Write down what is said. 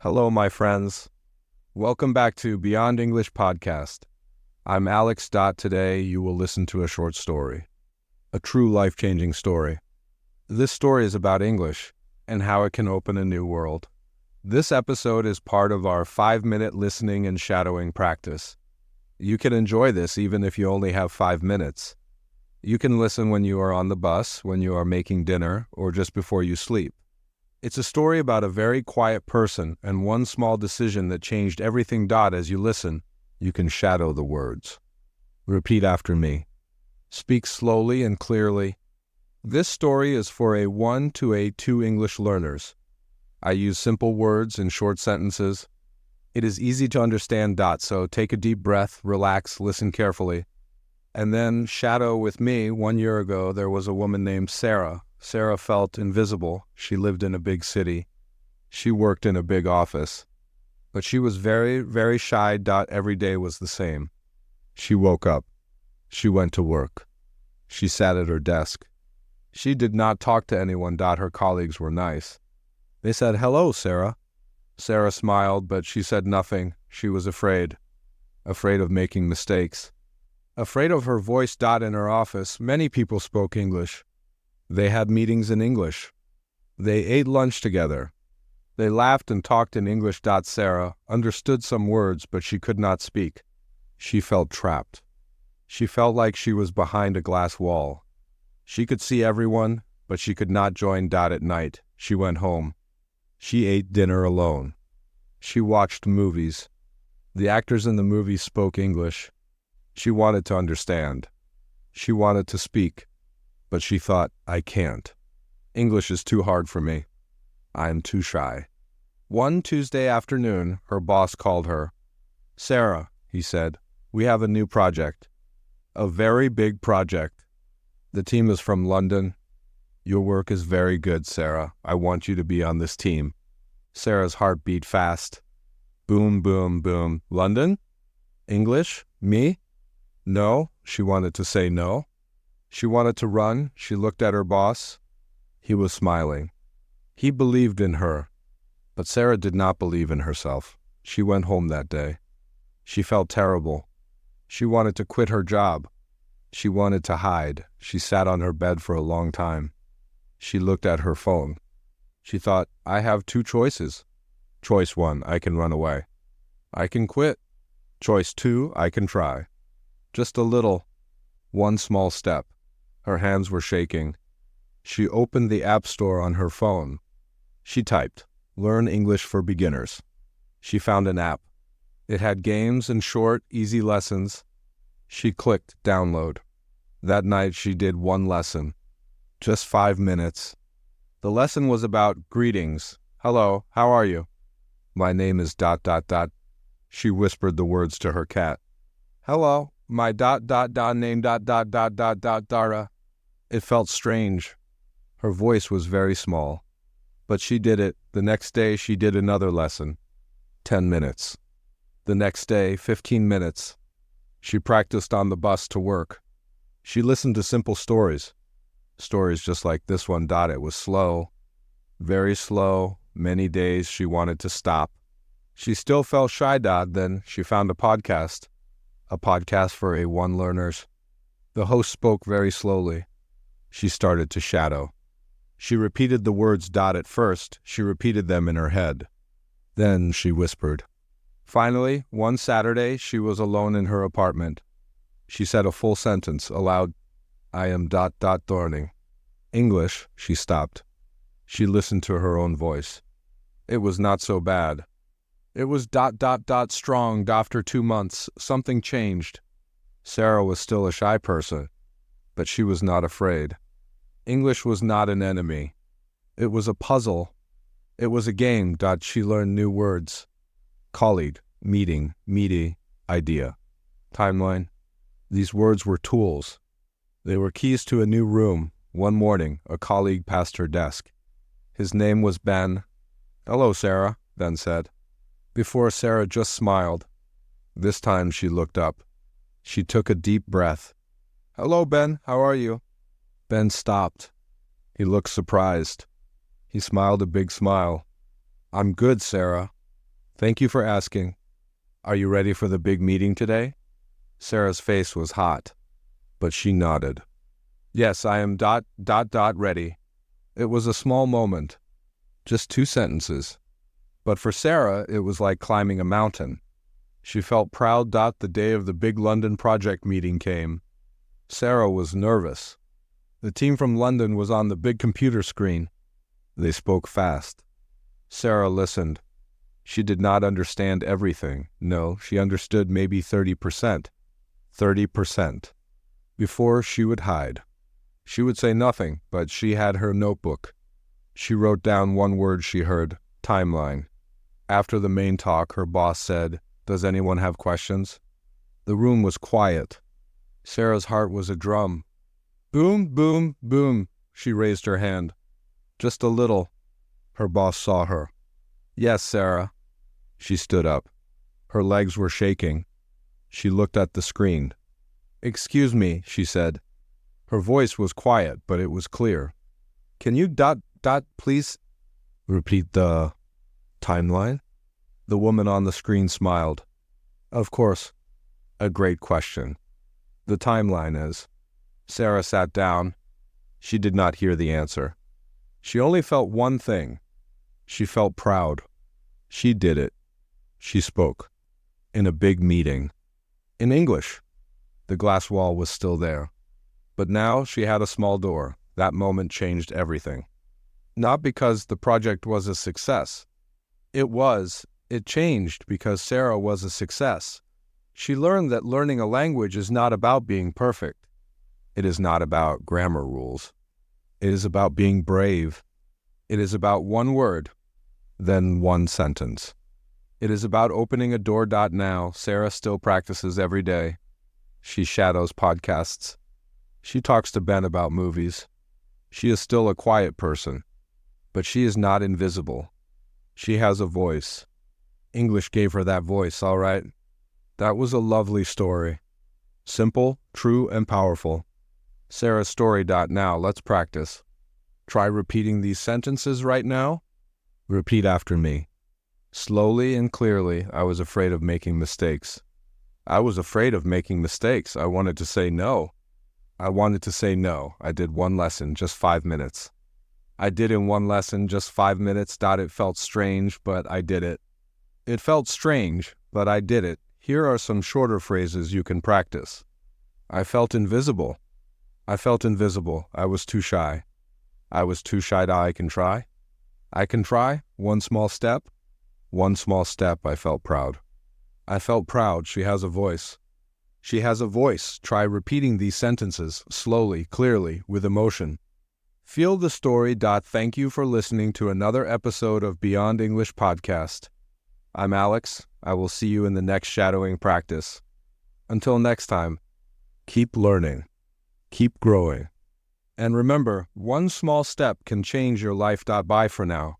Hello, my friends. Welcome back to Beyond English Podcast. I'm Alex. Today you will listen to a short story, a true life-changing story. This story is about English and how it can open a new world. This episode is part of our 5-minute listening and shadowing practice. You can enjoy this even if you only have 5 minutes. You can listen when you are on the bus, when you are making dinner, or just before you sleep. It's a story about a very quiet person and one small decision that changed everything. As you listen, you can shadow the words. Repeat after me. Speak slowly and clearly. This story is for A1 to A2 English learners. I use simple words and short sentences. It is easy to understand. So take a deep breath, relax, listen carefully. And then shadow with me. 1 year ago, there was a woman named Sarah. Sarah felt invisible. She lived in a big city. She worked in a big office. But she was very, very shy. Every day was the same. She woke up. She went to work. She sat at her desk. She did not talk to anyone. Her colleagues were nice. They said, "Hello, Sarah." Sarah smiled, but she said nothing. She was afraid. Afraid of making mistakes. Afraid of her voice. In her office, many people spoke English. They had meetings in English. They ate lunch together. They laughed and talked in English. Sarah understood some words, but she could not speak. She felt trapped. She felt like she was behind a glass wall. She could see everyone, but she could not join. At night, she went home. She ate dinner alone. She watched movies. The actors in the movies spoke English. She wanted to understand. She wanted to speak. But she thought, I can't. English is too hard for me. I am too shy. One Tuesday afternoon, her boss called her. "Sarah," he said, "we have a new project. A very big project. The team is from London. Your work is very good, Sarah. I want you to be on this team." Sarah's heart beat fast. Boom, boom, boom. London? English? Me? No. She wanted to say no. She wanted to run. She looked at her boss. He was smiling. He believed in her. But Sarah did not believe in herself. She went home that day. She felt terrible. She wanted to quit her job. She wanted to hide. She sat on her bed for a long time. She looked at her phone. She thought, I have 2 choices. Choice 1, I can run away. I can quit. Choice 2, I can try. Just a little. One small step. Her hands were shaking. She opened the app store on her phone. She typed, "Learn English for Beginners." She found an app. It had games and short, easy lessons. She clicked download. That night she did 1 lesson. Just 5 minutes. The lesson was about greetings. "Hello, how are you?" "My name is ... She whispered the words to her cat. "Hello, my ... name ... Dara." It felt strange. Her voice was very small. But she did it. The next day she did another lesson. 10 minutes. The next day, 15 minutes. She practiced on the bus to work. She listened to simple stories. Stories just like this one. It was slow. Very slow. Many days she wanted to stop. She still felt shy. Then she found a podcast. A podcast for A1 learners. The host spoke very slowly. She started to shadow. She repeated the words. At first, she repeated them in her head. Then she whispered. Finally, one Saturday, she was alone in her apartment. She said a full sentence aloud. "I am ... Dohraen." English, she stopped. She listened to her own voice. It was not so bad. It was ... strong. After 2 months, something changed. Sarah was still a shy person, but she was not afraid. English was not an enemy. It was a puzzle. It was a game. She learned new words. Colleague, meeting, meaty, idea, timeline. These words were tools. They were keys to a new room. One morning, a colleague passed her desk. His name was Ben. "Hello, Sarah," Ben said. Before, Sarah just smiled. This time she looked up. She took a deep breath. "Hello, Ben. How are you?" Ben stopped. He looked surprised. He smiled a big smile. "I'm good, Sarah." Thank you for asking. Are you ready for the big meeting today? Sarah's face was hot, but she nodded. Yes, I am ready. It was a small moment, just 2 sentences. But for Sarah, it was like climbing a mountain. She felt proud. The day of the big London project meeting came. Sarah was nervous. The team from London was on the big computer screen. They spoke fast. Sarah listened. She did not understand everything. No, she understood maybe 30%. 30%. Before she would hide. She would say nothing, but she had her notebook. She wrote down one word she heard, timeline. After the main talk, her boss said, "Does anyone have questions?" The room was quiet. Sarah's heart was a drum. Boom, boom, boom. She raised her hand. Just a little. Her boss saw her. Yes, Sarah. She stood up. Her legs were shaking. She looked at the screen. Excuse me, she said. Her voice was quiet, but it was clear. Can you please repeat the timeline? The woman on the screen smiled. Of course. A great question. The timeline is. Sarah sat down. She did not hear the answer. She only felt one thing. She felt proud. She did it. She spoke. In a big meeting. In English. The glass wall was still there. But now she had a small door. That moment changed everything. Not because the project was a success. It changed because Sarah was a success. She learned that learning a language is not about being perfect. It is not about grammar rules. It is about being brave. It is about one word, then one sentence. It is about opening a door. Now, Sarah still practices every day. She shadows podcasts. She talks to Ben about movies. She is still a quiet person, but she is not invisible. She has a voice. English gave her that voice, all right? That was a lovely story. Simple, true, and powerful. Sarah's story. Now, let's practice. Try repeating these sentences right now. Repeat after me. Slowly and clearly, I was afraid of making mistakes. I was afraid of making mistakes. I wanted to say no. I did one lesson, just 5 minutes. I did in one lesson, just 5 minutes. It felt strange, but I did it. It felt strange, but I did it. Here are some shorter phrases you can practice. I felt invisible. I felt invisible. I was too shy. I was too shy. I can try. I can try. One small step. One small step. I felt proud. I felt proud. She has a voice. She has a voice. Try repeating these sentences slowly, clearly, with emotion. Feel the story. Thank you for listening to another episode of Beyond English Podcast. I'm Alex. I will see you in the next shadowing practice. Until next time, keep learning, keep growing. And remember, one small step can change your life. Bye for now.